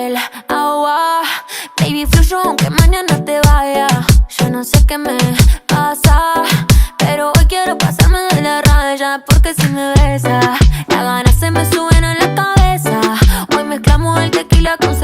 el agua. Baby, fluyo aunque mañana te vaya. Yo no sé qué me pasa, pero hoy quiero pasarme de la raya. Porque si me besa, las ganas se me suben a la cabeza. Hoy mezclamos el tequila con